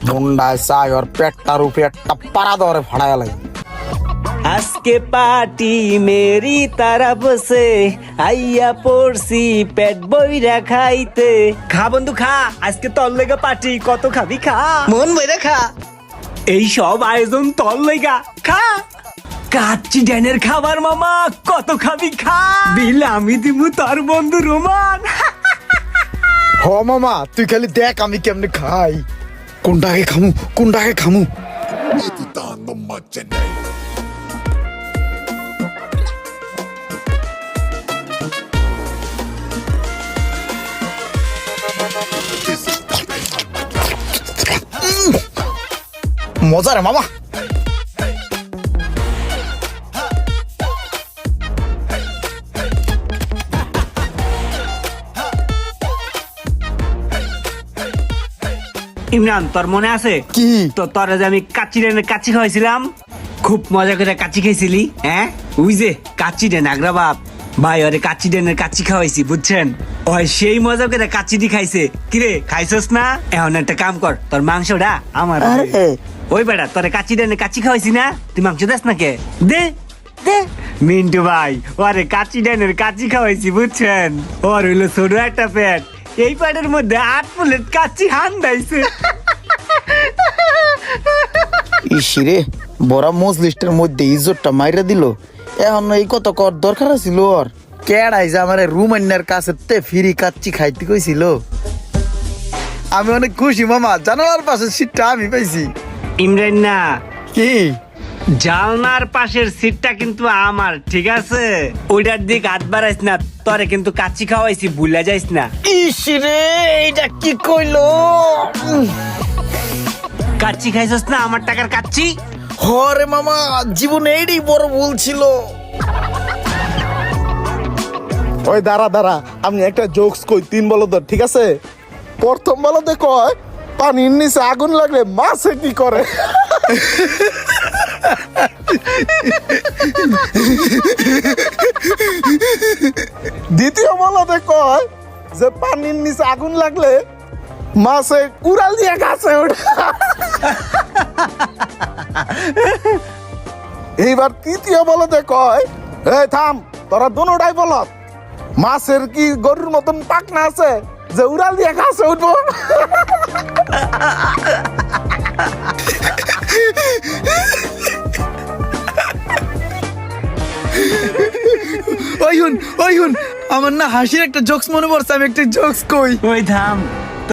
মুন্ডায় চাই ওর পেটটার উপরে একটা পাড়া ধরে ফাড়ায় লাগে। আজকে পার্টি মেরি তারফ সে আইয়া পড়ছি পেট বইরা খাইতে। খা বন্ধু খা, আজকে তোর লেগা পার্টি, কত খাবি খা, মন বইরা খা। এই সব আয়োজন তোর লেগা, খা। কাচ্চি ড্যানের খাবার মামা, কত খাবি খা, বিল আমি দিমু তোর বন্ধু রোমান। হ মামা, তুই খালি দেখ আমি কেমনে খাই, কোনটাকে খামু। মজা রে মামা। ইমরান, তোর মনে আছে কি? তো তোরা যে আমি কাচ্চি ড্যানের কাচ্চি খাওয়াইছিলাম, খুব মজা করে কাচ্চি খাইছিলি। হ্যাঁ, ওই যে কাচ্চি ড্যান আগ্রা বাপ ভাই, ওরে কাচ্চি ড্যানের কাচ্চি খাওয়াইছি, বুঝছেন? ওই সেই মজা করে কাচ্চিটি খাইছে। কিরে, খাইছস না? এখন একটা কাম কর, তোর মাংসটা আমার ওই বেটা, তোরে কাচ্চি ড্যানের কাচ্চি খাওয়াইছি না, তুই মাংস দেস না কে? দে দে। মিন্টু ভাই, ওরে কাচ্চি ড্যানের কাচ্চি খাওয়াইছি, বুঝছেন? ওর হইলো ছোট একটা পেট, এই পেটের মধ্যে 8 প্লেট কাচ্চি হান্দাইছে। ইসিরে, বড় মজলিস্টের মধ্যে ইজ্জতটা মাইরা দিল। এখন এই কত কর দরকার ছিল ওর? কেডাই যে আমার রুমান্নার কাছে ফ্রি কাচ্চি খাইতে কইছিল। আমি অনেক খুশি মামা, জানালার পাশে সিটটা আমি পাইছি। ইমরান না, কি? জালনার পাশের সিটটা কিন্তু আমার, ঠিক আছে? ওইটার দিক হাত বাড়াইস না, তোরে কিন্তু কাচ্চি খাওয়াইছি, ভুলে যাইস না। ইসিরে, এইটা কি কইলো? কাচ্চি খাইছস না, আমার টাকার কাচ্চি। হরে মামা, জীবনে এইটাই বড় ভুল ছিল। ওই দাঁড়া, আমি একটা জোকস কই, 3 বলদ, ঠিক আছে? প্রথম বলদে কয়, পানির নিচে আগুন লাগলে মাছে কি করে? দ্বিতীয় বলদে কয় যে পানির নিচে আগুন লাগলে মাছে কুড়াল দিয়ে গাছে ওঠে। এইবার তৃতীয় বলদে কয়, এই থাম, তোরা দুটাই বলত, মাছের কি গরুর মতন পাকনা আছে যে উড়াল দিয়ে গাছে উঠবো? ওই হুন, আমার না হাসির একটা জোকস মনে পড়ছে, আমি একটা জোকস কই। ওই থাম।